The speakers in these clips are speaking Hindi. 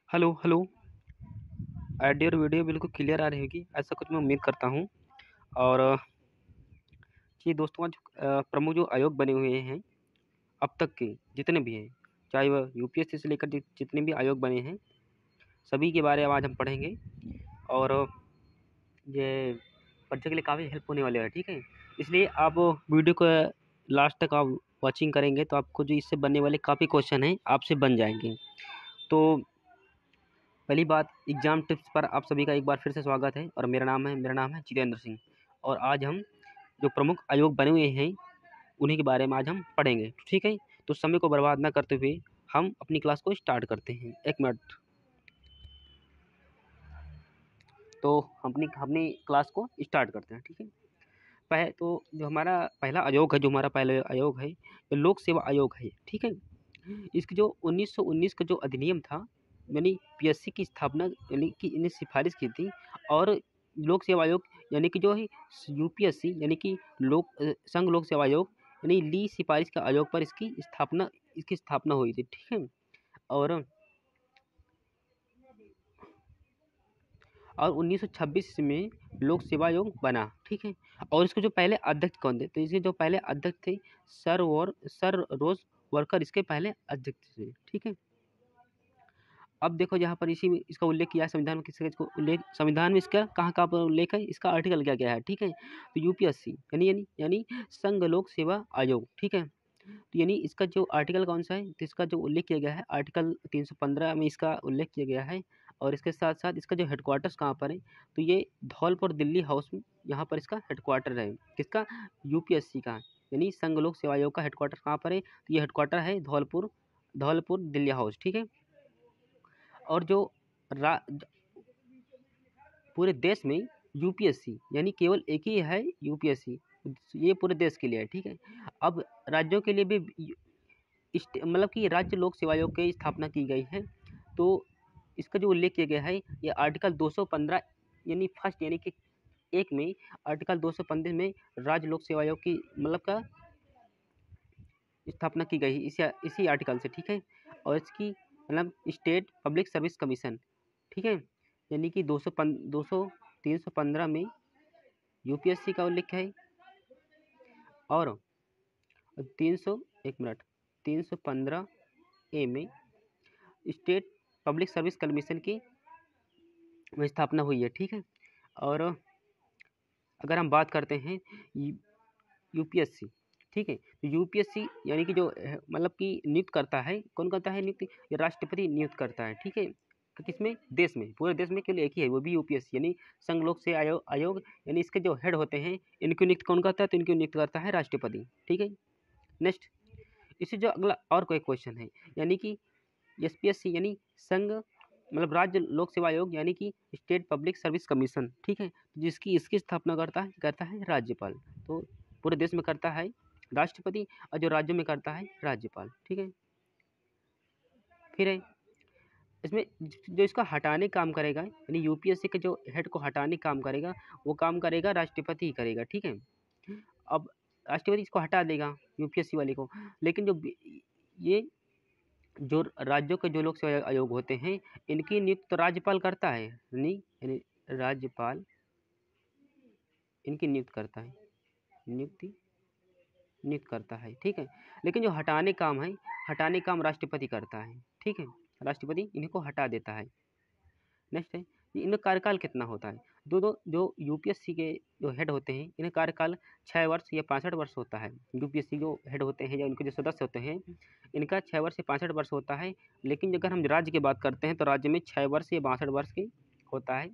Hello hello. ऑडियो और वीडियो बिल्कुल क्लियर आ रही होगी, ऐसा कुछ मैं उम्मीद करता हूँ। और जी दोस्तों, आज प्रमुख जो आयोग बने हुए हैं अब तक के जितने भी हैं, चाहे वह यूपीएससी से लेकर जितने भी आयोग बने हैं, सभी के बारे में आज हम पढ़ेंगे। और ये परीक्षा के लिए काफ़ी हेल्प होने वाले हैं, ठीक है। इसलिए आप वीडियो को लास्ट तक आप वॉचिंग करेंगे तो आपको जो इससे बनने वाले काफ़ी क्वेश्चन हैं आपसे बन जाएंगे। तो पहली बात, एग्जाम टिप्स पर आप सभी का एक बार फिर से स्वागत है। और मेरा नाम है जितेंद्र सिंह। और आज हम जो प्रमुख आयोग बने हुए हैं उन्हीं के बारे में आज हम पढ़ेंगे, ठीक है। तो समय को बर्बाद ना करते हुए हम अपनी क्लास को स्टार्ट करते हैं। एक मिनट। तो हम अपनी अपनी क्लास को स्टार्ट करते हैं, ठीक है। पहले तो जो हमारा पहला आयोग है, जो हमारा पहला आयोग है, तो लोक सेवा आयोग है, ठीक है। इसकी जो 1919 का जो अधिनियम था, यानी पीएससी की स्थापना, यानी कि इन्हें सिफारिश की थी। और लोक सेवा आयोग यानी कि जो है यूपीएससी, यानी कि संघ लोक सेवा आयोग, यानी ली सिफारिश का आयोग पर इसकी स्थापना हुई थी, ठीक है। और 1926 में लोक सेवा आयोग बना, ठीक है। और इसके जो पहले अध्यक्ष कौन थे, तो इसके जो पहले अध्यक्ष थे सर रोज वर्कर इसके पहले अध्यक्ष थे, ठीक है। अब देखो, यहाँ पर इसी में इसका उल्लेख किया है संविधान में। किसका इसको उल्लेख संविधान में इसका कहाँ कहाँ पर उल्लेख है, इसका आर्टिकल क्या क्या है, ठीक है। तो यूपीएससी यानी संघ लोक सेवा आयोग, ठीक है। तो यानी इसका जो आर्टिकल कौन सा है, तो इसका जो उल्लेख किया गया है आर्टिकल 315 में इसका उल्लेख किया गया है। और इसके साथ साथ इसका जो हेडक्वार्टर्स कहाँ पर है, तो ये धौलपुर दिल्ली हाउस में, यहाँ पर इसका हेडक्वार्टर है। किसका? यूपीएससी का, यानी संघ लोक सेवा आयोग का हेडक्वार्टर कहाँ पर है, तो ये हेडक्वार्टर है धौलपुर दिल्ली हाउस, ठीक है। और जो रा पूरे देश में यूपीएससी, यानी केवल एक ही है यूपीएससी, ये पूरे देश के लिए है, ठीक है। अब राज्यों के लिए भी मतलब कि राज्य लोक सेवा आयोग की स्थापना की गई है। तो इसका जो उल्लेख किया गया है, ये आर्टिकल 215, यानी फर्स्ट, यानी कि एक में आर्टिकल 215 में राज्य लोक सेवा आयोग की मतलब का स्थापना की गई इसी आर्टिकल से, ठीक है। और इसकी मतलब स्टेट पब्लिक सर्विस कमीशन, ठीक है, यानी कि 315 में यूपीएससी का उल्लेख है। और 315 ए में स्टेट पब्लिक सर्विस कमीशन की स्थापना हुई है, ठीक है। और अगर हम बात करते हैं यूपीएससी, ठीक है, तो यूपीएससी यानी कि जो मतलब कि नियुक्त करता है, कौन करता है नियुक्त? ये राष्ट्रपति नियुक्त करता है, ठीक है। तो किसमें? देश में, पूरे देश में केवल एक ही है, वो भी यूपीएससी, यानी संघ लोक सेवा आयोग, यानी इसके जो हेड होते हैं इनको नियुक्त कौन करता है, तो इनको नियुक्त करता है राष्ट्रपति, ठीक है। नेक्स्ट, इससे जो अगला और कोई क्वेश्चन है, यानी कि एसपीएससी, यानी संघ मतलब राज्य लोक सेवा आयोग, यानी कि स्टेट पब्लिक सर्विस कमीशन, ठीक है, जिसकी इसकी स्थापना करता है राज्यपाल। तो पूरे देश में करता है राष्ट्रपति, और जो राज्यों में करता है राज्यपाल, ठीक है। फिर है इसमें जो इसको हटाने काम करेगा, यानी यूपीएससी के जो हेड को हटाने काम करेगा, वो काम करेगा राष्ट्रपति ही करेगा, ठीक है। अब राष्ट्रपति इसको हटा देगा यूपीएससी वाले को, लेकिन ये जो राज्यों के जो लोक सेवा आयोग होते हैं, इनकी नियुक्ति तो राज्यपाल करता है, नहीं, यानी राज्यपाल इनकी नियुक्ति नियुक्त करता है, ठीक है। लेकिन जो हटाने काम राष्ट्रपति करता है, ठीक है। राष्ट्रपति इन्हीं को हटा देता है। नेक्स्ट है, इनका कार्यकाल कितना होता है? दो जो यूपीएससी के जो हेड होते हैं, इनका कार्यकाल 6 वर्ष या 65 वर्ष होता है। यूपीएससी जो हेड होते हैं या इनके जो सदस्य होते हैं, इनका 6 वर्ष या 65 वर्ष होता है। लेकिन अगर हम राज्य की बात करते हैं तो राज्य में 6 वर्ष या 62 वर्ष की होता है,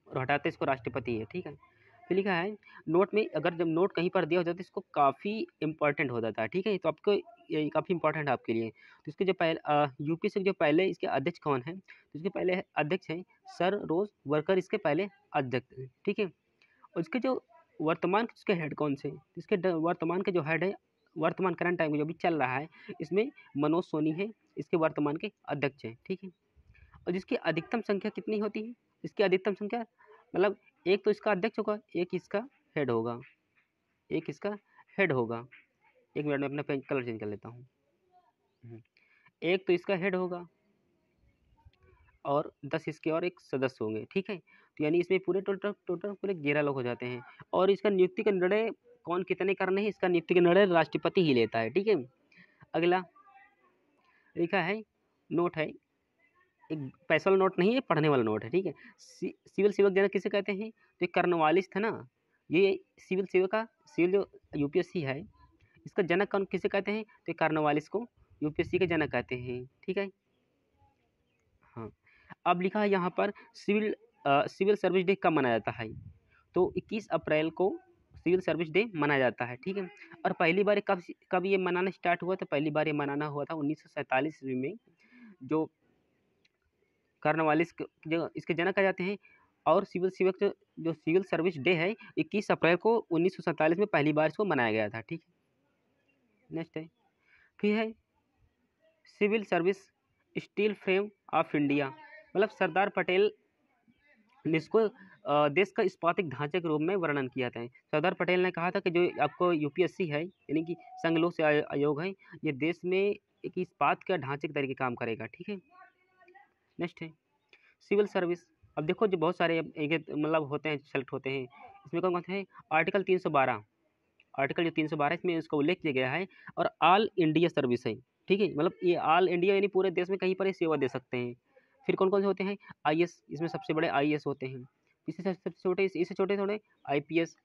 और हटाते इसको राष्ट्रपति है, ठीक है। फिर लिखा है नोट में, अगर जब नोट कहीं पर दिया हो जाता है इसको काफ़ी इंपॉर्टेंट हो जाता है, ठीक है। तो आपको ये काफ़ी इंपॉर्टेंट है आपके लिए। तो इसके जो पहले यूपीएससी के जो पहले इसके अध्यक्ष कौन है, तो इसके पहले अध्यक्ष हैं सर रोज वर्कर, इसके पहले अध्यक्ष हैं, ठीक है। और इसके जो वर्तमान इसके हेड कौन से, इसके वर्तमान के जो हेड है, वर्तमान करंट टाइम में जो भी चल रहा है, इसमें मनोज सोनी है, इसके वर्तमान के अध्यक्ष हैं, ठीक है। और जिसकी अधिकतम संख्या कितनी होती है, इसकी अधिकतम संख्या मतलब एक तो इसका अध्यक्ष होगा, एक इसका हेड होगा, एक इसका हेड होगा। एक मिनट में अपना पेन कलर चेंज कर लेता हूँ। एक तो इसका हेड होगा, और 10 इसके और एक सदस्य होंगे, ठीक है। तो यानी इसमें पूरे टोटल टोटल पूरे 11 लोग हो जाते हैं। और इसका नियुक्ति का निर्णय कौन कितने करने हैं, इसका नियुक्ति का निर्णय राष्ट्रपति ही लेता है, ठीक है। अगला लिखा है, नोट है, एक पैसा वाला नोट नहीं है, पढ़ने वाला नोट है, ठीक है। सिविल सेवक जनक किसे कहते हैं, तो एक कर्नवालिस था ना, ये सिविल सेवक का सिविल जो यूपीएससी है, इसका जनक कौन किसे कहते हैं, तो कर्नवालिस को यूपीएससी के जनक कहते हैं, ठीक है। हाँ, अब लिखा है यहाँ पर सिविल सर्विस डे कब मनाया जाता है, तो 21 अप्रैल को सिविल सर्विस डे मनाया जाता है, ठीक है। और पहली बार कब कब ये मनाना स्टार्ट हुआ, तो पहली बार ये मनाना हुआ था 1947 ईस्वी में, जो कर्नवालिस जो इसके जनक आ जाते हैं। और सिविल सेवक जो सिविल सर्विस डे है 21 अप्रैल को 1947 में पहली बार इसको मनाया गया था, ठीक है। नेक्स्ट है, फिर है civil service steel frame of India, मतलब सरदार पटेल ने इसको देश का इस्पातिक ढांचे के रूप में वर्णन किया था। सरदार पटेल ने कहा था कि जो आपको यूपीएससी है, यानी कि संघ लोक सेवा आयोग है, ये देश में एक इस्पात का ढांचे के तरीके काम करेगा, ठीक है। नेक्स्ट है सिविल सर्विस। अब देखो जो बहुत सारे मतलब होते हैं, सेलेक्ट होते हैं, इसमें कौन कौन से हैं, आर्टिकल 312, आर्टिकल जो 312 इसमें इसका उल्लेख किया गया है, और ऑल इंडिया सर्विस है, ठीक है। मतलब ये ऑल इंडिया यानी पूरे देश में कहीं पर ही सेवा दे सकते हैं। फिर कौन कौन से होते हैं, आईएएस, इसमें सबसे बड़े आईएएस होते हैं। इससे सबसे छोटे, इससे छोटे थोड़े आईपीएस,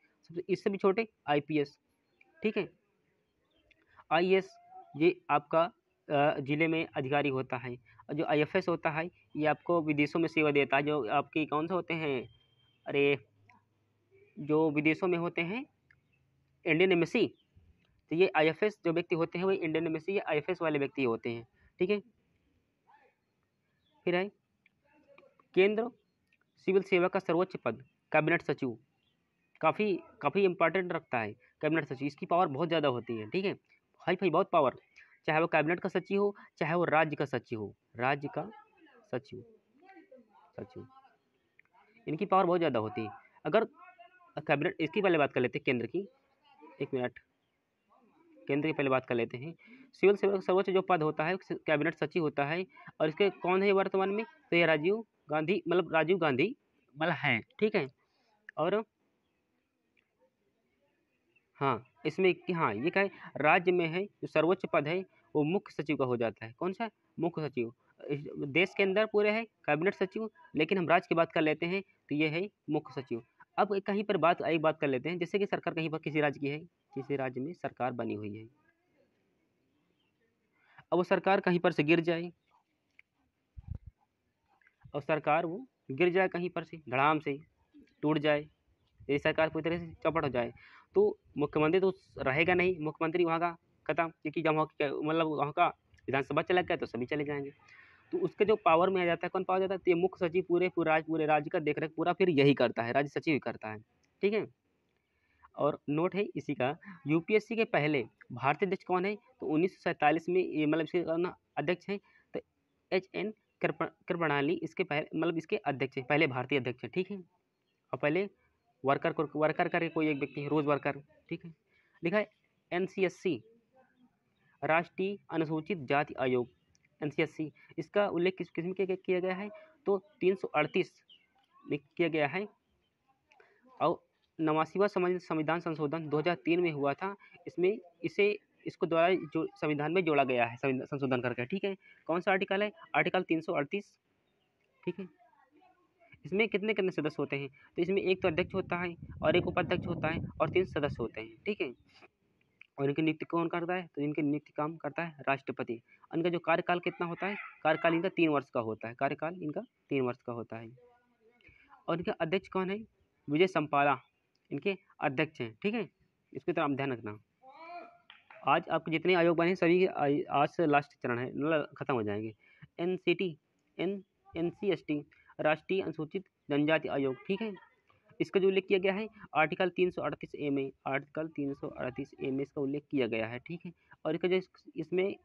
इससे भी छोटे आईपीएस, ठीक है। आईएएस ये आपका जिले में अधिकारी होता है। और जो आईएफएस होता है ये आपको विदेशों में सेवा देता है, जो आपके कौन से होते हैं, अरे जो विदेशों में होते हैं, इंडियन एम्बेसी, तो ये आईएफएस जो व्यक्ति होते हैं वो इंडियन एम्बेसी या आईएफएस वाले व्यक्ति होते हैं, ठीक है। फिर है केंद्र सिविल सेवा का सर्वोच्च पद कैबिनेट सचिव, काफ़ी काफ़ी इंपॉर्टेंट रखता है कैबिनेट सचिव, इसकी पावर बहुत ज़्यादा होती है, ठीक है। हाई फाई बहुत पावर, चाहे वो कैबिनेट का सचिव हो, चाहे वो राज्य का सचिव हो, राज्य का सचिव सचिव इनकी पावर बहुत ज़्यादा होती है। अगर कैबिनेट, इसकी पहले बात कर लेते हैं केंद्र की, एक मिनट, केंद्र की पहले बात कर लेते हैं। सिविल सेवा का सर्वोच्च जो पद होता है कैबिनेट सचिव होता है, और इसके कौन है वर्तमान में, तो ये राजीव गांधी, मतलब राजीव गांधी मतलब हैं, ठीक है। और हाँ, इसमें हाँ ये क्या है, राज्य में है जो सर्वोच्च पद है वो मुख्य सचिव का हो जाता है। कौन सा, मुख्य सचिव। देश के अंदर पूरे है कैबिनेट सचिव, लेकिन हम राज्य की बात कर लेते हैं तो ये है मुख्य सचिव। अब कहीं पर एक बात कर लेते हैं, जैसे कि सरकार कहीं पर किसी राज्य की है, किसी राज्य में सरकार बनी हुई है, अब वो सरकार कहीं पर से गिर जाए, और सरकार वो गिर जाए कहीं पर से, धड़ाम से टूट जाए, यदि सरकार पूरी तरह से चौपट हो जाए, तो मुख्यमंत्री तो रहेगा नहीं, मुख्यमंत्री वहाँ का खत्म, क्योंकि जब मतलब वहाँ का विधानसभा चला गया तो सभी चले जाएंगे। तो उसके जो पावर में आ जाता है, कौन पावर जाता है, तो ये मुख्य सचिव पूरे राज्य का देख रेख पूरा फिर यही करता है, राज्य सचिव ही करता है, ठीक है। और नोट है इसी का, यूपीएससी के पहले भारतीय अध्यक्ष कौन है, तो 1947 में ये मतलब इसके अध्यक्ष हैं, तो HN कृपणाली इसके पहले मतलब इसके अध्यक्ष हैं, पहले भारतीय अध्यक्ष हैं, ठीक है। और पहले वर्कर करके कोई एक व्यक्ति है, रोज वर्कर, ठीक है। लिखा है NCSC, राष्ट्रीय अनुसूचित जाति आयोग, NCSC, इसका उल्लेख किस किस्म के किया गया है, तो 338 में किया गया है। और 89वां संविधान संशोधन 2003 में हुआ था, इसमें इसको द्वारा जो संविधान में जोड़ा गया है, संशोधन करके, ठीक है। कौन सा आर्टिकल है, आर्टिकल 338, ठीक है। इसमें कितने कितने सदस्य होते हैं, तो इसमें एक तो अध्यक्ष होता है, और एक उपाध्यक्ष होता है, और 3 सदस्य होते हैं, ठीक है। और इनकी नियुक्ति कौन करता है, तो इनकी नियुक्ति काम करता है राष्ट्रपति। इनका जो कार्यकाल कितना होता है, कार्यकाल इनका 3 वर्ष का होता है, कार्यकाल इनका 3 वर्ष का होता है। और इनके अध्यक्ष कौन है, विजय संपाला इनके अध्यक्ष हैं, ठीक है। इसकी तरफ ध्यान रखना। आज आपके जितने आयोग बने सभी आज से लास्ट चरण है, मतलब खत्म हो जाएंगे। NCST, राष्ट्रीय अनुसूचित जनजाति आयोग, ठीक है। इसका जो उल्लेख किया गया है आर्टिकल 338A में, आर्टिकल 338A में इसका उल्लेख किया गया है, ठीक है। और इसका जो इसमें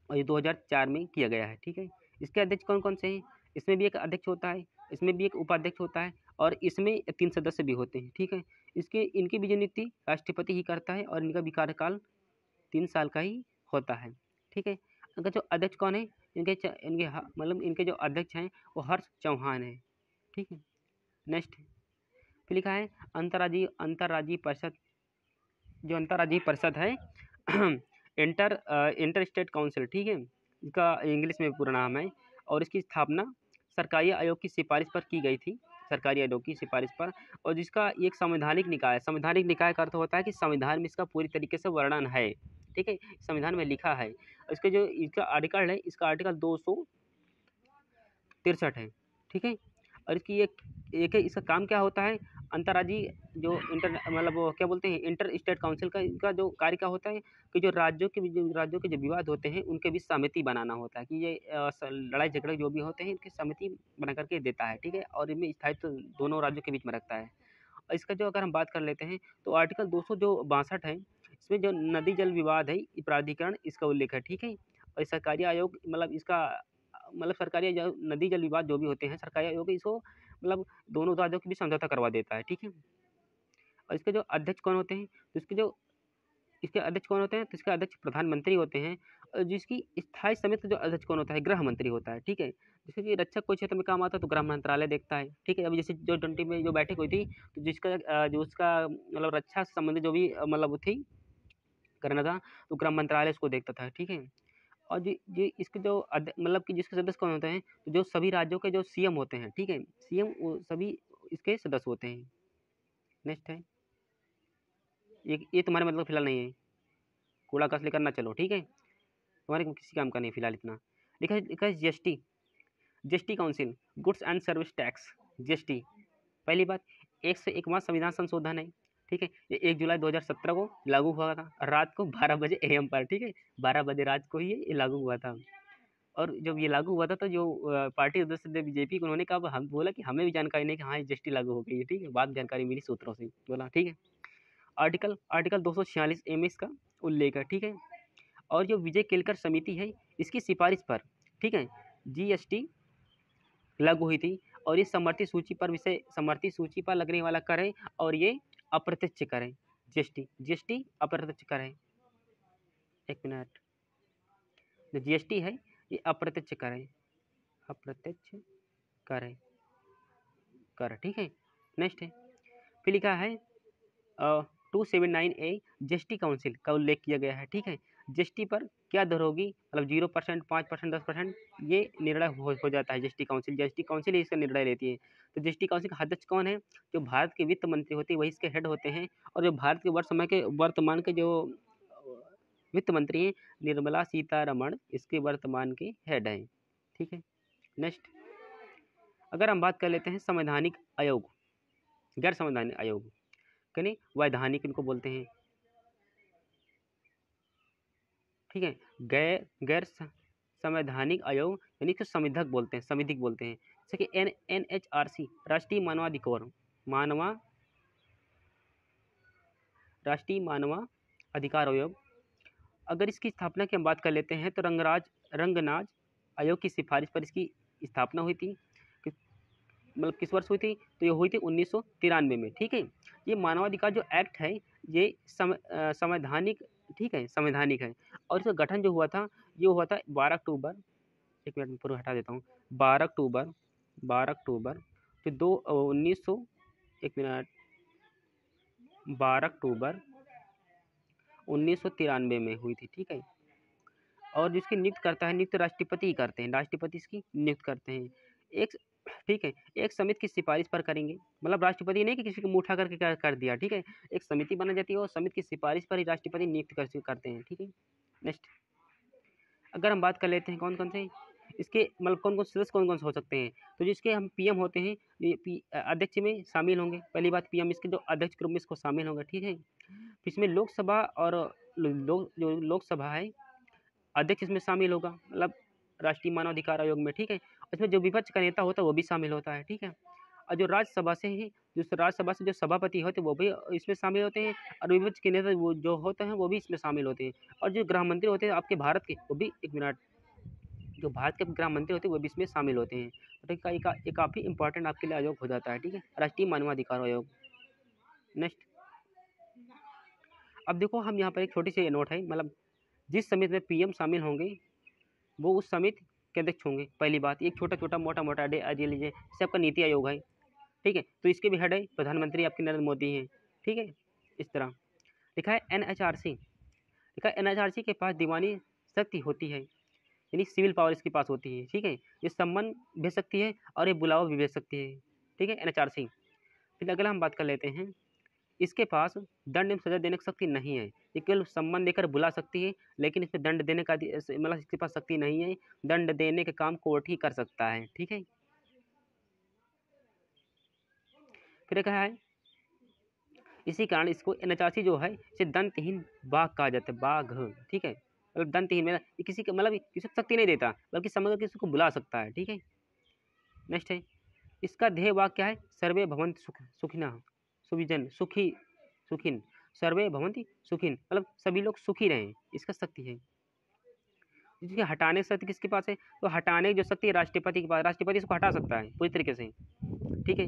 2004 में किया गया है, ठीक है। इसके अध्यक्ष कौन कौन से हैं, इसमें भी एक अध्यक्ष होता है, इसमें भी एक उपाध्यक्ष होता है, और इसमें 3 सदस्य भी होते हैं, ठीक है। इनकी भी नियुक्ति राष्ट्रपति ही करता है, और इनका भी कार्यकाल 3 साल का ही होता है, ठीक है। इनका जो अध्यक्ष कौन है, इनके मतलब इनके जो अध्यक्ष हैं वो हर्ष चौहान है, ठीक है। नेक्स्ट फिर लिखा है अंतर्राज्यीय परिषद, जो अंतर्राज्यीय परिषद है इंटर स्टेट काउंसिल, ठीक है, इसका इंग्लिश में पूरा नाम है। और इसकी स्थापना सरकारी आयोग की सिफारिश पर की गई थी, सरकारी आयोग की सिफारिश पर, और जिसका एक संवैधानिक निकाय है। संवैधानिक निकाय का अर्थ होता है कि संविधान में इसका पूरी तरीके से वर्णन है, ठीक है, संविधान में लिखा है। इसके जो इसका आर्टिकल है, इसका आर्टिकल 263 है, ठीक है। और इसकी एक इसका काम क्या होता है, अंतर्राज्यीय जो इंटर मतलब वो क्या बोलते हैं इंटर स्टेट काउंसिल का इनका जो कार्य क्या होता है कि जो राज्यों के जो विवाद होते हैं उनके बीच समिति बनाना होता है, कि ये लड़ाई झगड़े जो भी होते हैं इनकी समिति बना करके देता है, ठीक है। और इनमें स्थायित्व दोनों राज्यों के बीच में रखता है। और इसका जो अगर हम बात कर लेते हैं तो आर्टिकल 262 है, इसमें जो नदी जल विवाद है प्राधिकरण इसका उल्लेख है, ठीक है। और सरकारी आयोग मतलब इसका मतलब सरकारी नदी जल विवाद जो भी होते हैं सरकारी आयोग इसको मतलब दोनों राज्यों के बीच समझौता करवा देता है, ठीक है। और इसके जो अध्यक्ष कौन होते हैं, तो इसके अध्यक्ष कौन होते हैं, तो इसके अध्यक्ष प्रधानमंत्री होते हैं। और जिसकी स्थायी समिति जो अध्यक्ष कौन होता है, गृह मंत्री होता है, ठीक है। जैसे कि रक्षक कोई क्षेत्र में काम आता है तो गृह मंत्रालय देखता है, ठीक है। अभी जैसे जो 20 में जो बैठक हुई थी तो जो उसका मतलब रक्षा से संबंधित जो भी मतलब वो थी करना था तो गृह मंत्रालय उसको देखता था, ठीक है। और जी इसके जो मतलब कि जिसके सदस्य कौन होते हैं, तो जो सभी राज्यों के जो सीएम होते हैं, ठीक है, सीएम वो सभी इसके सदस्य होते हैं। नेक्स्ट है ये तुम्हारे मतलब फिलहाल नहीं है, कूड़ा कस लेकर ना चलो, ठीक है, तुम्हारे किसी काम का नहीं फिलहाल इतना। लिखा है GST, GST council, goods and service tax, GST. पहली बात 101वां संविधान संशोधन है, ठीक है। ये 1 जुलाई 2017 को लागू हुआ था रात को 12 बजे AM पर, ठीक है, 12 बजे रात को ही ये लागू हुआ था। और जब ये लागू हुआ था तो जो पार्टी सदस्य थे बीजेपी के, उन्होंने कहा हम बोला कि हमें भी जानकारी नहीं कि हाँ ये जीएसटी लागू हो गई है, ठीक है, बाद में जानकारी मिली सूत्रों से बोला, ठीक है। आर्टिकल 246 में इसका उल्लेख है, ठीक है। और जो विजय केलकर समिति है इसकी सिफारिश पर, ठीक है, जीएसटी लागू हुई थी। और ये समर्थी सूची पर लगने वाला कर है और ये अप्रत्यक्ष कर है, जीएसटी अप्रत्यक्ष कर है। एक मिनट, जो जीएसटी है ये अप्रत्यक्ष कर है, अप्रत्यक्ष कर है, कर, ठीक है। नेक्स्ट है फिर लिखा है 279A जीएसटी काउंसिल का उल्लेख किया गया है, ठीक है। जीएसटी पर क्या दर होगी, मतलब 0%, 5%, 10%, ये निर्णय हो जाता है जीएसटी काउंसिल इसका निर्णय लेती है। तो जीएसटी काउंसिल का अध्यक्ष कौन है, जो भारत के वित्त मंत्री होते हैं वही इसके हेड होते हैं। और जो भारत के वर्तमान के जो वित्त मंत्री हैं निर्मला सीतारमण इसके वर्तमान के हेड हैं, ठीक है। नेक्स्ट अगर हम बात कर लेते हैं संवैधानिक आयोग, गैर संवैधानिक आयोग यानी वैधानिक इनको बोलते हैं, ठीक है। गैर संवैधानिक आयोग यानी कि संविधिक बोलते हैं, जैसे कि NHRC राष्ट्रीय मानवाधिकार आयोग। अगर इसकी स्थापना की हम बात कर लेते हैं तो रंगनाज आयोग की सिफारिश पर इसकी स्थापना हुई थी, मतलब किस वर्ष हुई थी, तो ये हुई थी 1993 में, ठीक है। ये मानवाधिकार जो एक्ट है ये संवैधानिक, ठीक है, संवैधानिक है। और इसका गठन जो हुआ था ये हुआ था 12 अक्टूबर, एक मिनट में पूरा हटा देता हूँ, 12 अक्टूबर फिर 12 अक्टूबर 1993 में हुई थी, ठीक है। और जिसकी नियुक्त राष्ट्रपति ही करते हैं, राष्ट्रपति इसकी नियुक्त करते हैं। एक ठीक है, एक समिति की सिफारिश पर करेंगे, मतलब राष्ट्रपति नहीं कि किसी को मुठा करके कर दिया, ठीक है। एक समिति बना जाती है और समिति की सिफारिश पर ही राष्ट्रपति नियुक्त करते हैं, ठीक है। नेक्स्ट अगर हम बात कर लेते हैं कौन कौन से इसके मतलब कौन कौन सदस्य कौन कौन से हो सकते हैं, तो जिसके हम पीएम होते हैं ये अध्यक्ष में शामिल होंगे। पहली बात पीएम इसके जो अध्यक्ष ग्रुप में इसको शामिल होंगे, ठीक है। इसमें लोकसभा और जो लोकसभा है अध्यक्ष इसमें शामिल होगा, मतलब राष्ट्रीय मानवाधिकार आयोग में, ठीक है। इसमें जो विपक्ष का नेता होता है वो भी शामिल होता है, ठीक है। और जो राज्यसभा से है राज्यसभा से जो सभापति होते हैं वो भी इसमें शामिल होते हैं। और विपक्ष के नेता वो जो होते हैं वो भी इसमें शामिल होते हैं। और जो गृह मंत्री होते हैं आपके भारत के वो भी एक मिनट जो भारत के गृह मंत्री होते हैं वो भी इसमें शामिल होते हैं। तो ये काफ़ी इंपॉर्टेंट आपके लिए आयोग हो जाता है, ठीक है, राष्ट्रीय मानवाधिकार आयोग। नेक्स्ट अब देखो हम यहाँ पर एक छोटी सी नोट है, मतलब जिस समिति में पीएम शामिल होंगे वो उस समिति के अध्यक्ष होंगे। पहली बात, एक छोटा छोटा मोटा मोटा आइडिया लीजिए, जैसे आपका नीति आयोग है, ठीक है, तो इसके भी हेड है प्रधानमंत्री आपके नरेंद्र मोदी हैं, ठीक है। इस तरह लिखा है NHRC, लिखा है NHRC के पास दीवानी शक्ति होती है, यानी सिविल पावर इसके पास होती है, ठीक है। ये सम्मन भेज सकती है और ये बुलावा भी भेज सकती है, ठीक है, NHRC। फिर अगला हम बात कर लेते हैं, इसके पास दंड एवं सजा देने की शक्ति नहीं है, ये केवल सम्मान देकर बुला सकती है, लेकिन इसमें दंड देने का मतलब इसके पास शक्ति नहीं है, दंड देने के काम कोर्ट ही कर सकता है, ठीक है। फिर कहा है इसी कारण इसको NHRC जो है इसे दंतहीन बाघ कहा जाता है, बाघ, ठीक है, मतलब दंतहीन मतलब ये किसी का मतलब किसी को शक्ति नहीं देता, बल्कि समझ किसी को बुला सकता है, ठीक है। नेक्स्ट है, इसका ध्येय वाक्य क्या है, सर्वे भवन्ति सुखिनः, सुविजन सुखी सुखिन, सर्वे भवन्ति सुखिन, मतलब सभी लोग सुखी रहें, इसका शक्ति है। जिसके हटाने की शक्ति किसके पास है, तो हटाने की जो शक्ति है राष्ट्रपति के पास, राष्ट्रपति इसको हटा सकता है पूरी तरीके से, ठीक है।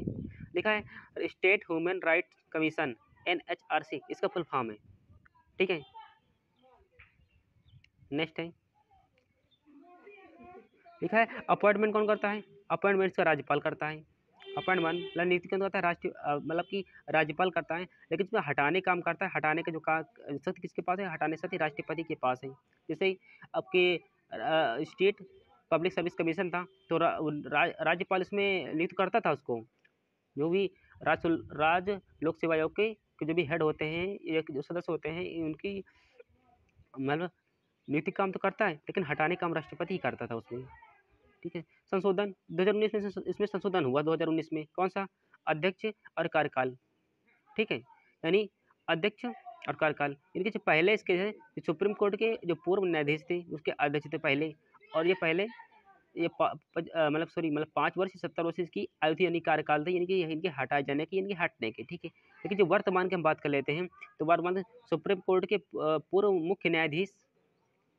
लिखा है state human rights commission NHRC, इसका फुल फॉर्म है, ठीक है। नेक्स्ट है, लिखा है अपॉइंटमेंट कौन करता है, अपॉइंटमेंट इसका राज्यपाल करता है, अपॉइंटमेंट मतलब नीति कौन करता है, राष्ट्रीय मतलब कि राज्यपाल करता है, लेकिन इसमें हटाने काम करता है, हटाने का जो शक्ति किसके पास है, हटाने शक्ति राष्ट्रपति के पास है। जैसे आपके स्टेट पब्लिक सर्विस कमीशन था, तो राज्यपाल इसमें नियुक्त करता था उसको, जो भी राज्य लोक सेवा आयोग के जो भी हेड होते हैं, एक जो सदस्य होते हैं, उनकी मतलब नियुक्ति काम तो करता है, लेकिन हटाने काम राष्ट्रपति ही करता था उसमें, ठीक है। संशोधन 2019 में इसमें संशोधन हुआ, 2019 में, कौन सा, अध्यक्ष और कार्यकाल, ठीक है, यानी अध्यक्ष और कार्यकाल, इनके जो पहले इसके है सुप्रीम कोर्ट के जो पूर्व न्यायाधीश थे उसके अध्यक्ष थे पहले, और ये पहले ये मतलब 5 वर्ष 70 वर्ष की आयु थी, यानी कार्यकाल थे, यानी कि इनके हटाए जाने की, इनके हटने के, ठीक है। लेकिन जो वर्तमान की हम बात कर लेते हैं, तो वर्तमान सुप्रीम कोर्ट के पूर्व मुख्य न्यायाधीश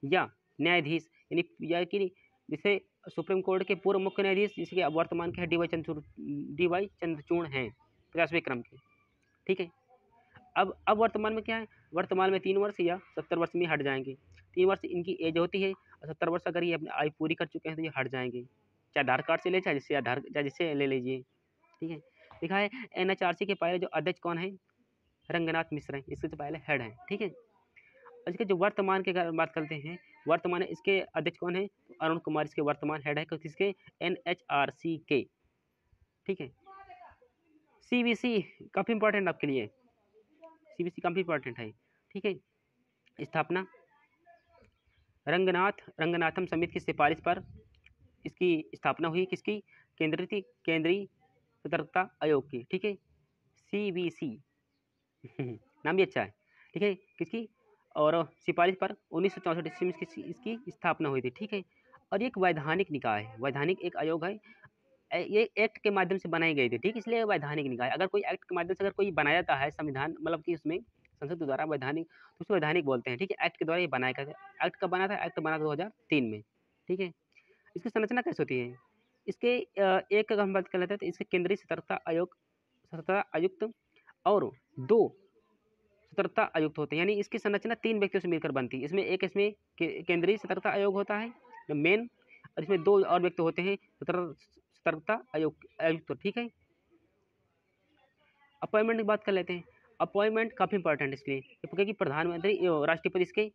या न्यायाधीश, यानी या कि जैसे सुप्रीम कोर्ट के पूर्व मुख्य न्यायाधीश जिसके वर्तमान के DY चंद्रचूड़ हैं 50वें क्रम के, ठीक है। अब वर्तमान में क्या है, वर्तमान में 3 वर्ष या 70 वर्ष में हट जाएंगे, 3 वर्ष इनकी एज होती है, और 70 वर्ष अगर ये अपनी आयु पूरी कर चुके हैं तो ये हट जाएंगे, चाहे आधार कार्ड से ले, चाहे जिससे ले लीजिए, ठीक है। लिखा है NHRC के पहले जो अध्यक्ष कौन है, रंगनाथ मिश्र हैं, इसके जो पहले हेड हैं, ठीक है। इसके जो वर्तमान के बात करते हैं, वर्तमान इसके अध्यक्ष कौन है, तो अरुण कुमार इसके वर्तमान हेड है, किसके, NHRC के, ठीक है। CBC काफ़ी इंपॉर्टेंट आपके लिए, CBC काफ़ी इंपॉर्टेंट है, ठीक है। स्थापना रंगनाथम समिति की सिफारिश पर इसकी स्थापना हुई, किसकी, केंद्रीय सतर्कता आयोग की, ठीक है, CBC नाम भी अच्छा है, ठीक है, किसकी, और सिफारिश पर 1964 ईस्वी में इसकी स्थापना हुई थी, ठीक है। और एक वैधानिक निकाय है, वैधानिक एक आयोग है, ये एक्ट के माध्यम से बनाई गई थी, ठीक, इसलिए वैधानिक निकाय, अगर कोई एक्ट के माध्यम से अगर कोई बनाया जाता है संविधान, मतलब कि उसमें संसद द्वारा वैधानिक, तो उसको वैधानिक बोलते हैं, ठीक है। एक्ट के द्वारा ये बनाया गया, एक्ट कब बना था, एक्ट बना 2003 में, ठीक है। इसकी संरचना कैसे होती है, इसके एक अगर हम बात कर लेते हैं, तो इसके केंद्रीय सतर्कता आयुक्त और 2 सतर्कता आयुक्त होते हैं, यानी इसकी संरचना 3 व्यक्तियों से मिलकर बनती है, इसमें इसमें केंद्रीय सतर्कता आयोग होता है मेन, और इसमें 2 और व्यक्ति होते हैं सतर्कता आयुक्त, ठीक है। अपॉइंटमेंट की बात कर लेते हैं, अपॉइंटमेंट काफ़ी इंपॉर्टेंट है इसके लिए, क्योंकि प्रधानमंत्री राष्ट्रपति इसके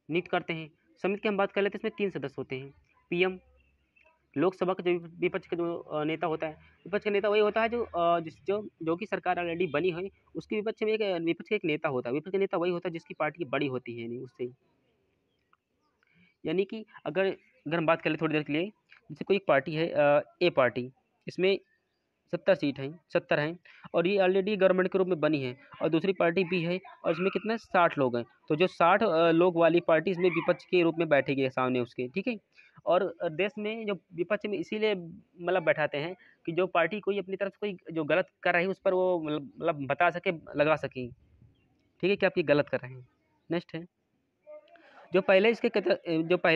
नियुक्त करते हैं। समिति की हम बात कर लेते हैं, इसमें 3 सदस्य होते हैं, PM, लोकसभा का जो विपक्ष का जो नेता होता है, विपक्ष का नेता वही होता है जो कि सरकार ऑलरेडी बनी है, उसके विपक्ष में एक विपक्ष का एक नेता होता है, विपक्ष का नेता वही होता है जिसकी पार्टी बड़ी होती है, नहीं उससे, यानी कि अगर हम बात कर ले थोड़ी देर के लिए, जैसे कोई एक पार्टी है A पार्टी, इसमें 70 सीट हैं, 70 हैं, और ये ऑलरेडी गवर्नमेंट के रूप में बनी है, और दूसरी पार्टी B है, और इसमें कितने 60 लोग हैं, तो जो 60 लोग वाली पार्टी इसमें विपक्ष के रूप में बैठेगी है सामने उसके, ठीक है। और देश में जो विपक्ष में इसीलिए मतलब बैठाते हैं कि जो पार्टी कोई अपनी तरफ से कोई जो गलत कर रही है उस पर वो मतलब बता सके, लगा सकें, ठीक है, कि आप ये गलत कर रहे हैं। नेक्स्ट है, जो पहले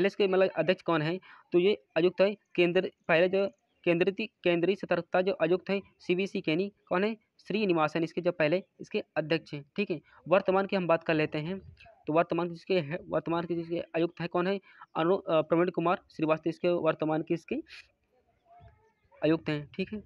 इसके मतलब अध्यक्ष कौन है, तो ये आयुक्त है पहले जो केंद्रीय सतर्कता जो आयुक्त है CBC के नहीं कौन है, श्रीनिवासन इसके जो पहले इसके अध्यक्ष हैं, ठीक है। वर्तमान की हम बात कर लेते हैं, तो वर्तमान के जिसके आयुक्त है कौन है? प्रवीण कुमार श्रीवास्तव इसके वर्तमान के इसके आयुक्त हैं। ठीक है,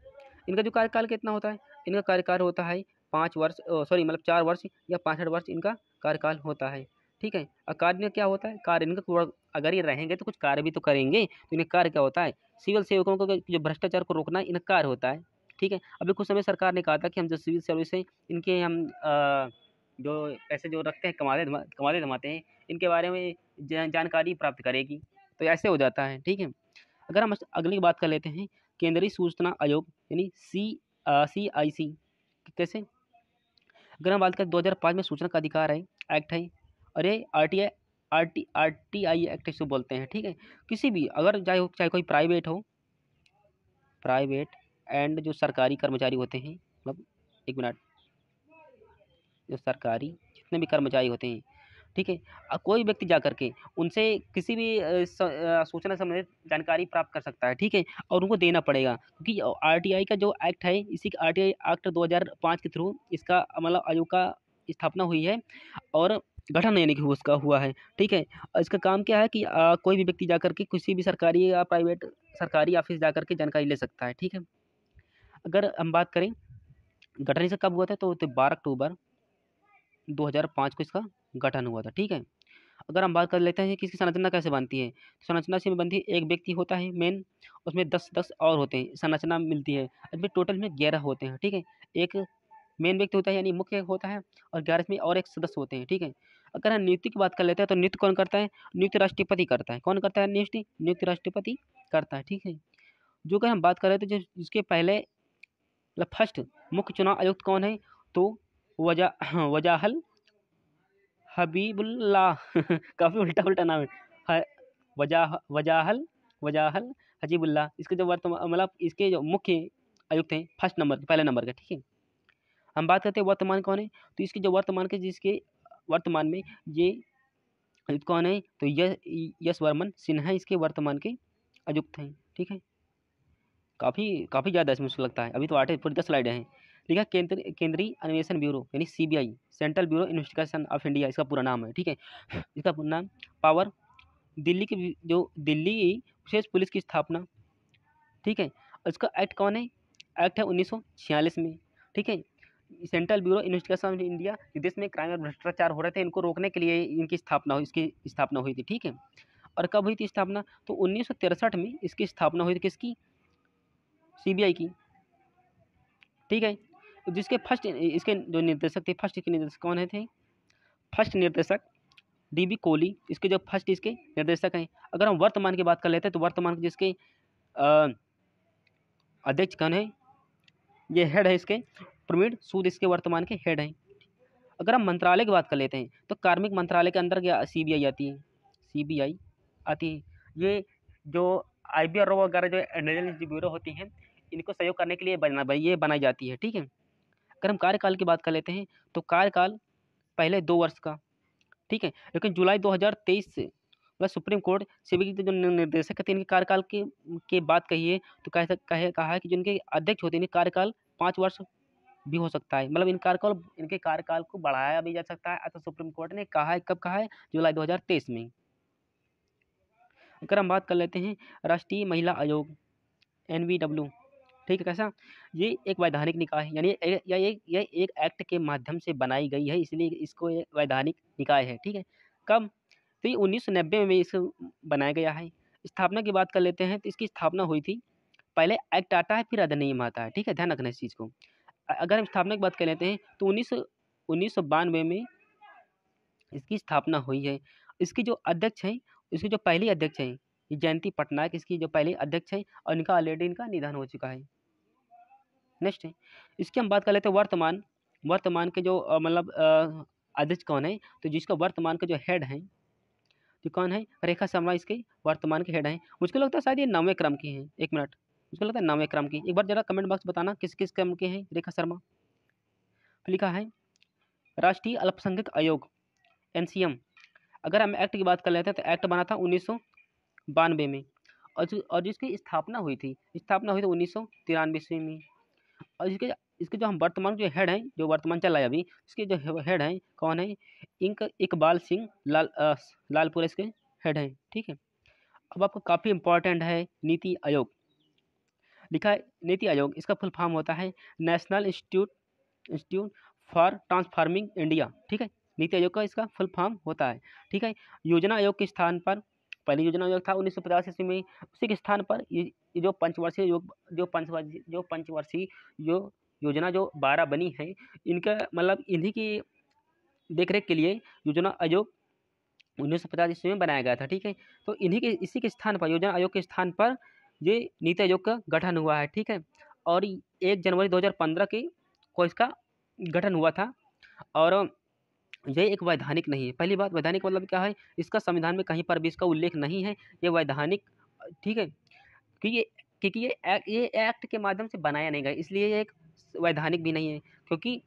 इनका जो कार्यकाल कितना होता है? इनका कार्यकाल होता है 5 वर्ष, सॉरी मतलब 4 वर्ष या 65 वर्ष इनका कार्यकाल होता है। ठीक है, और कार्य क्या होता है? कार्य इनका, अगर ये रहेंगे तो कुछ कार्य भी तो करेंगे, तो इनका कार्य क्या होता है? सिविल सेवकों को जो भ्रष्टाचार को रोकना इनका कार्य होता है। ठीक है, अभी कुछ समय सरकार ने कहा था कि हम जो सिविल सर्विस है इनके हम जो पैसे जो रखते हैं कमाते धमाते हैं, इनके बारे में जानकारी प्राप्त करेगी, तो ऐसे हो जाता है। ठीक है, अगर हम अगली बात कर लेते हैं, केंद्रीय सूचना आयोग यानी CIC कैसे? अगर हम बात करें 2005 में सूचना का अधिकार है एक्ट है, और ये RTI एक्ट इसको बोलते हैं। ठीक है, किसी भी अगर चाहे कोई प्राइवेट एंड जो सरकारी कर्मचारी होते हैं, मतलब एक मिनट, जो सरकारी जितने भी कर्मचारी होते हैं, ठीक है, कोई व्यक्ति जा करके उनसे किसी भी सूचना संबंधित जानकारी प्राप्त कर सकता है। ठीक है, और उनको देना पड़ेगा, क्योंकि RTI का जो एक्ट है, इसी RTI एक्ट 2005 के थ्रू इसका मतलब आयोग का स्थापना हुई है और गठन यानी कि उसका हुआ है। ठीक है, इसका काम क्या है कि कोई भी व्यक्ति जा करके किसी भी सरकारी या प्राइवेट सरकारी ऑफिस जा करके जानकारी ले सकता है। ठीक है, अगर हम बात करें गठन इसका कब हुआ था, तो 12 अक्टूबर 2005 को इसका गठन हुआ था। ठीक है, अगर हम बात कर लेते हैं कि इसकी संरचना कैसे बनती है, तो संरचना से बनती है, एक व्यक्ति होता है मेन, उसमें 10 और होते हैं, संरचना मिलती है, इसमें टोटल में 11 होते हैं। ठीक है, एक मेन व्यक्ति होता है यानी मुख्य होता है, और 11 में और एक सदस्य होते हैं। ठीक है, अगर हम नियुक्ति की बात कर लेते हैं तो नियुक्त कौन करता है? नियुक्त राष्ट्रपति करता है। कौन करता है नियुक्ति? नियुक्त राष्ट्रपति करता है। ठीक है, जो अगर हम बात कर रहे थे जिसके पहले मतलब फर्स्ट मुख्य चुनाव आयुक्त कौन है, तो वजाहल हबीबुल्लाह काफ़ी उल्टा नाम है, वजाहल हजीबुल्लाह, इसके जो वर्तमान मतलब इसके जो मुख्य आयुक्त हैं फर्स्ट नंबर पहले नंबर के। ठीक है, हम बात करते हैं वर्तमान कौन है, तो इसके जो वर्तमान के जिसके वर्तमान में ये आयुक्त कौन है, तो यश वर्मन सिन्हा इसके वर्तमान के आयुक्त हैं। ठीक है, काफ़ी ज़्यादा इसमें मुझको लगता है, अभी तो 8 पूरी 10 स्लाइडें हैं। लिखा केंद्रीय अन्वेषण ब्यूरो यानी CBI, central bureau investigation of India इसका पूरा नाम है। ठीक है, इसका पूरा नाम पावर, दिल्ली की जो दिल्ली विशेष पुलिस की स्थापना। ठीक है, इसका एक्ट कौन है? एक्ट है 1946 में। ठीक है, central bureau investigation of India, देश में क्राइम और भ्रष्टाचार हो रहे थे, इनको रोकने के लिए इसकी स्थापना हुई थी। ठीक है, और कब हुई थी स्थापना? तो 1963 में इसकी स्थापना हुई थी, किसकी? CBI की। ठीक है, जिसके फर्स्ट इसके जो निर्देशक थे, फर्स्ट इसके निर्देशक कौन है थे? फर्स्ट निर्देशक DB कोहली इसके जो फर्स्ट इसके निर्देशक हैं। अगर हम वर्तमान की बात कर लेते हैं तो वर्तमान के जिसके अध्यक्ष कौन है? ये हेड है इसके प्रवीण सूद इसके वर्तमान के हेड हैं। अगर हम मंत्रालय की बात कर लेते हैं तो कार्मिक मंत्रालय के अंदर क्या CBI आती है? CBI आती है। ये जो IBR वगैरह जो इंटेलिजेंस ब्यूरो होती हैं, इनको सहयोग करने के लिए बनाई जाती है। ठीक है, अगर हम कार्यकाल की बात कर लेते हैं तो कार्यकाल पहले 2 वर्ष का। ठीक है, लेकिन जुलाई 2023 से मतलब सुप्रीम कोर्ट CBI के जो निर्देशक थे इनके कार्यकाल के बात कही है, तो कहा है कि जिनके अध्यक्ष होते हैं इनके कार्यकाल 5 वर्ष भी हो सकता है, मतलब इनके कार्यकाल को बढ़ाया भी जा सकता है, ऐसा सुप्रीम कोर्ट ने कहा है। कब कहा है? जुलाई 2023 में। अगर हम बात कर लेते हैं राष्ट्रीय महिला आयोग NBW, ठीक है, कैसा? ये एक वैधानिक निकाय है, यानी यह एक एक्ट के माध्यम से बनाई गई है, इसलिए इसको एक वैधानिक निकाय है। ठीक है, कब? तो ये 1990 में इसको बनाया गया है। स्थापना की बात कर लेते हैं तो इसकी स्थापना हुई थी, पहले एक्ट आता है फिर अधिनियम आता है। ठीक है, ध्यान रखना इस चीज़ को। अगर हम स्थापना की बात कर लेते हैं तो 1992 में इसकी स्थापना हुई है। इसकी जो अध्यक्ष हैं, इसकी जो पहली अध्यक्ष हैं, ये जयंती पटनायक इसकी जो पहली अध्यक्ष हैं, और इनका ऑलरेडी इनका निधन हो चुका है। नेक्स्ट है, इसकी हम बात कर लेते हैं वर्तमान के जो मतलब अध्यक्ष कौन है, तो जिसका वर्तमान के जो हेड हैं, जो कौन है? रेखा शर्मा इसके वर्तमान के हेड हैं। मुझको लगता है शायद ये 9वें क्रम की हैं, एक मिनट, मुझको लगता है 9वें क्रम की। एक बार जरा कमेंट बॉक्स बताना किस किस क्रम के हैं रेखा शर्मा। लिखा है राष्ट्रीय अल्पसंख्यक आयोग NCM। अगर हम एक्ट की बात कर लेते हैं तो एक्ट बना था 1992 में, और जिसकी स्थापना हुई थी 1993 ईस्वी में, और इसके जो हम वर्तमान जो हेड हैं, जो वर्तमान चल रहा है अभी, इसके जो हेड हैं कौन है, इकबाल सिंह लालपुरा इसके हेड हैं, ठीक है। अब आपको काफ़ी इंपॉर्टेंट है नीति आयोग, लिखा है नीति आयोग, इसका फुल फॉर्म होता है national institute for transforming India, ठीक है। नीति आयोग का इसका फुल फॉर्म होता है, ठीक है। योजना आयोग के स्थान पर, पहले योजना आयोग था 1950 ईस्वी में, उसी के स्थान पर ये जो पंचवर्षीय योजना जो 12 बनी है, इनका मतलब इन्हीं की देखरेख के लिए योजना आयोग 1950 ईस्वी में बनाया गया था, ठीक है। तो इसी के स्थान पर, योजना आयोग के स्थान पर ये नीति आयोग का गठन हुआ है, ठीक है। और 1 जनवरी 2015 को इसका गठन हुआ था। और ये एक वैधानिक नहीं है। पहली बात, वैधानिक मतलब क्या है, इसका संविधान में कहीं पर भी इसका उल्लेख नहीं है, ये वैधानिक, ठीक है। क्योंकि ये एक्ट के माध्यम से बनाया नहीं गया, इसलिए ये एक वैधानिक भी नहीं है। क्योंकि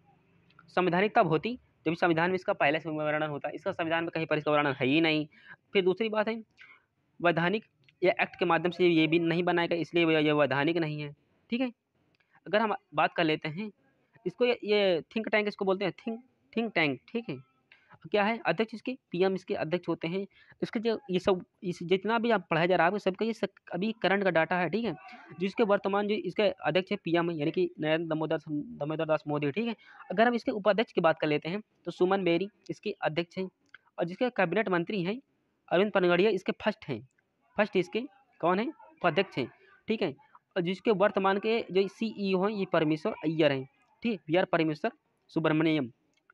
संवैधानिक तब होती जब संविधान में इसका पहले से वर्णन होता है, इसका संविधान में कहीं पर इसका वर्णन है ही नहीं। फिर दूसरी बात है, वैधानिक ये एक्ट के माध्यम से ये भी नहीं बनाया गया, इसलिए ये वैधानिक नहीं है, ठीक है। अगर हम बात कर लेते हैं इसको, ये थिंक टैंक इसको बोलते हैं, थिंक टैंक, ठीक है। क्या है, अध्यक्ष इसके पीएम इसके अध्यक्ष होते हैं। इसके जो ये सब जितना भी आप पढ़ाया जा रहा है सबका ये अभी करंट का डाटा है, ठीक है। जिसके वर्तमान जो इसके अध्यक्ष है पीएम है, यानी कि नरेंद्र दामोदर दास मोदी, ठीक है। अगर हम इसके उपाध्यक्ष की बात कर लेते हैं तो सुमन बेरी इसके अध्यक्ष हैं, और जिसके कैबिनेट मंत्री हैं अरविंद पनगड़िया इसके फर्स्ट इसके कौन है, उपाध्यक्ष हैं, ठीक है। और जिसके वर्तमान के जो सीईओ हैं ये परमेश्वर अय्यर हैं, ठीक है, VR परमेश्वर सुब्रमण्यम,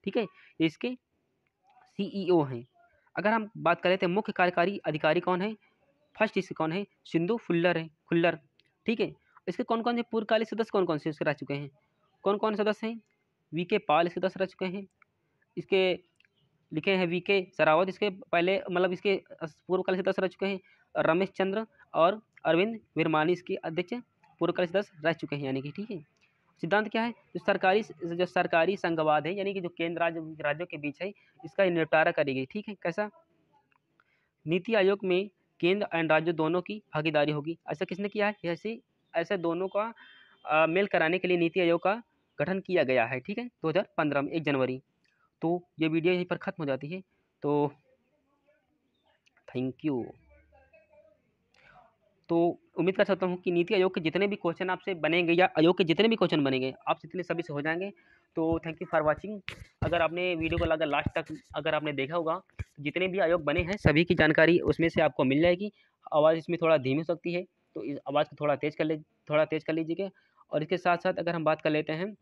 ठीक है, इसके सीईओ हैं। अगर हम बात करें तो मुख्य कार्यकारी अधिकारी कौन है, फर्स्ट इसके कौन है, सिंधु खुल्लर, ठीक है। इसके कौन कौन से पूर्वकालिक सदस्य कौन कौन से इसके रह चुके हैं, कौन कौन सदस्य हैं, VK पाल इसके सदस्य रह चुके हैं, इसके लिखे हैं VK सरावत, इसके पहले मतलब इसके पूर्वकालिक सदस्य रह चुके हैं, रमेश चंद्र और अरविंद विरमानी इसके अध्यक्ष पूर्वकालिक सदस्य रह चुके हैं, यानी कि, ठीक है। सिद्धांत क्या है, जो सरकारी संघवाद है, यानी कि जो केंद्र राज्यों के बीच है, इसका निपटारा करेगी, ठीक है। कैसा, नीति आयोग में केंद्र एंड राज्य दोनों की भागीदारी होगी। ऐसा किसने किया है, ऐसे दोनों का मेल कराने के लिए नीति आयोग का गठन किया गया है, ठीक है, 2015 में 1 जनवरी। तो ये वीडियो यहीं पर ख़त्म हो जाती है। तो थैंक यू। तो उम्मीद कर सकता हूँ कि नीति आयोग के जितने भी क्वेश्चन आपसे बनेंगे, या आयोग के जितने भी क्वेश्चन बनेंगे आप जितने सभी से हो जाएंगे। तो थैंक यू फॉर वाचिंग। अगर आपने वीडियो को लगा लास्ट तक अगर आपने देखा होगा, तो जितने भी आयोग बने हैं सभी की जानकारी उसमें से आपको मिल जाएगी। आवाज़ इसमें थोड़ा धीमी हो सकती है, तो इस आवाज़ को थोड़ा तेज़ कर लीजिएगा। और इसके साथ साथ अगर हम बात कर लेते हैं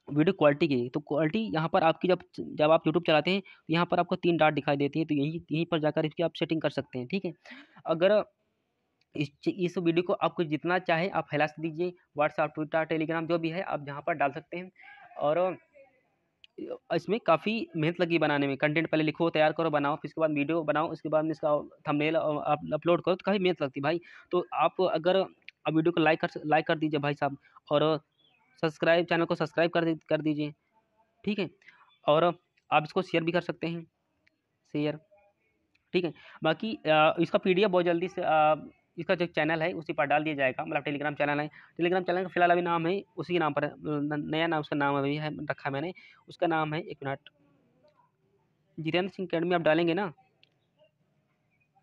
वीडियो क्वालिटी की, तो क्वालिटी यहाँ पर आपकी जब आप यूट्यूब चलाते हैं तो यहाँ पर आपको 3 डॉट दिखाई देती है, तो यहीं पर जाकर इसकी आप सेटिंग कर सकते हैं, ठीक है। अगर इस वीडियो को आपको जितना चाहे आप फैला दीजिए, व्हाट्सएप, ट्विटर, टेलीग्राम जो भी है आप जहाँ पर डाल सकते हैं। और इसमें काफ़ी मेहनत लगी बनाने में, कंटेंट पहले लिखो, तैयार करो, बनाओ, फिर इसके बाद वीडियो बनाओ, उसके बाद में इसका थंबनेल आप अपलोड करो, तो काफ़ी मेहनत लगती है भाई। तो आप अगर आप वीडियो को लाइक कर दीजिए भाई साहब, और चैनल को सब्सक्राइब कर दीजिए, ठीक है। और आप इसको शेयर भी कर सकते हैं, ठीक है। बाकी इसका PDF बहुत जल्दी से इसका जो चैनल है उसी पर डाल दिया जाएगा, मतलब टेलीग्राम चैनल है, टेलीग्राम चैनल का फिलहाल अभी नाम है उसी नाम पर, नया नाम उसका नाम अभी है रखा है मैंने, उसका नाम है, एक मिनट, जितेंद्र सिंह अकेडमी आप डालेंगे ना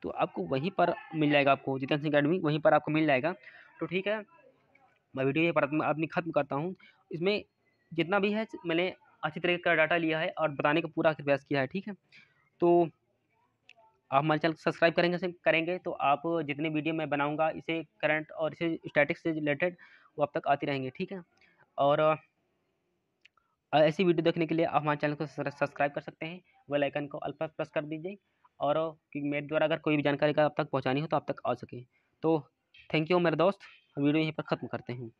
तो आपको वहीं पर मिल जाएगा, आपको जितेंद्र सिंह अकेडमी वहीं पर आपको मिल जाएगा। तो ठीक है, मैं वीडियो ये पर अपनी ख़त्म करता हूँ। इसमें जितना भी है मैंने अच्छी तरीके का डाटा लिया है और बताने का पूरा प्रयास किया है, ठीक है। तो आप हमारे चैनल को सब्सक्राइब करेंगे तो आप जितने वीडियो मैं बनाऊंगा इसे करंट और इसे स्टैटिक्स से रिलेटेड वो अब तक आती रहेंगे, ठीक है। और ऐसी वीडियो देखने के लिए आप हमारे चैनल को सब्सक्राइब कर सकते हैं, बेल आइकन को ऑल पर प्रेस कर दीजिए, और कि मेरे द्वारा अगर कोई भी जानकारी का आप तक पहुँचानी हो तो आप तक आ सके। तो थैंक यू मेरे दोस्त, वीडियो यहीं पर ख़त्म करते हैं।